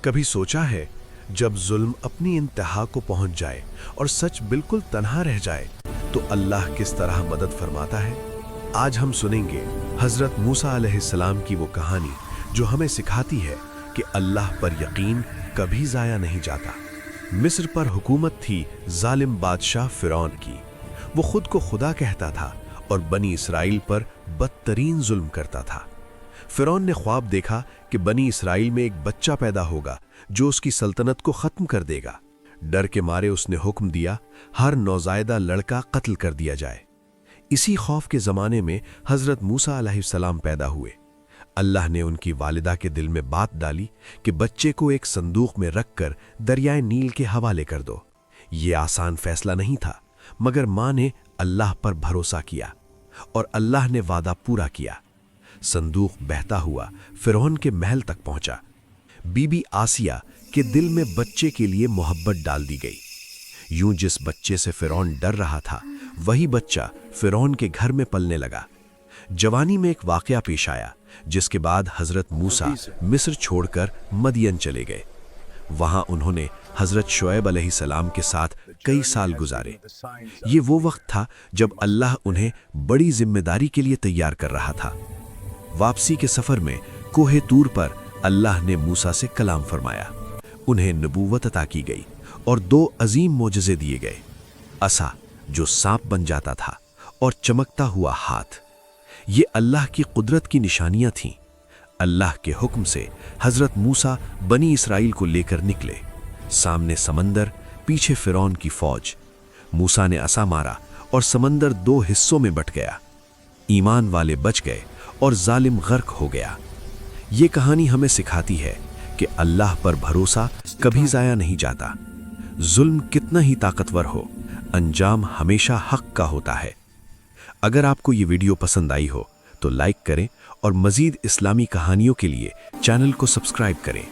कभी सोचा है जब जुल्म अपनी इंतहा को पहुंच जाए और सच बिल्कुल तन्हा रह जाए तो अल्लाह किस तरह मदद फरमाता है। आज हम सुनेंगे हजरत मूसा अलैहिस्सलाम की वो कहानी जो हमें सिखाती है कि अल्लाह पर यकीन कभी ज़ाया नहीं जाता। मिस्र पर हुकूमत थी जालिम बादशाह फिरौन की। वो खुद को खुदा कहता था और बनी इसराइल पर बदतरीन जुल्म करता था। फिरौन ने ख्वाब देखा कि बनी इसराइल में एक बच्चा पैदा होगा जो उसकी सल्तनत को ख़त्म कर देगा। डर के मारे उसने हुक्म दिया हर नौज़ायदा लड़का कत्ल कर दिया जाए। इसी खौफ के ज़माने में हज़रत मूसा अलैहिस्सलाम पैदा हुए। अल्लाह ने उनकी वालिदा के दिल में बात डाली कि बच्चे को एक संदूक में रखकर दरियाए नील के हवाले कर दो। ये आसान फैसला नहीं था, मगर माँ ने अल्लाह पर भरोसा किया और अल्लाह ने वादा पूरा किया। संदूक बहता हुआ फिरौन के महल तक पहुंचा। बीबी आसिया के दिल में बच्चे के लिए मोहब्बत डाल दी गई। यूं जिस बच्चे से फिरौन डर रहा था वही बच्चा फिरौन के घर में पलने लगा। जवानी में एक वाकया पेश आया जिसके बाद हजरत मूसा मिस्र छोड़कर मदियन चले गए। वहां उन्होंने हजरत शुएब अलैहिस्सलाम के साथ कई साल गुजारे। ये वो वक्त था जब अल्लाह उन्हें बड़ी जिम्मेदारी के लिए तैयार कर रहा था। वापसी के सफर में कोहे तूर पर अल्लाह ने मूसा से कलाम फरमाया। उन्हें नबूवत अता की गई और दो अजीम मोजज़े दिए गए, असा जो सांप बन जाता था और चमकता हुआ हाथ। ये अल्लाह की कुदरत की निशानियां थीं। अल्लाह के हुक्म से हजरत मूसा बनी इसराइल को लेकर निकले। सामने समंदर, पीछे फिरौन की फौज। मूसा ने असा मारा और समंदर दो हिस्सों में बट गया। ईमान वाले बच गए और जालिम गर्क हो गया। ये कहानी हमें सिखाती है कि अल्लाह पर भरोसा कभी ज़ाया नहीं जाता। जुल्म कितना ही ताकतवर हो, अंजाम हमेशा हक का होता है। अगर आपको ये वीडियो पसंद आई हो तो लाइक करें और मज़ीद इस्लामी कहानियों के लिए चैनल को सब्सक्राइब करें।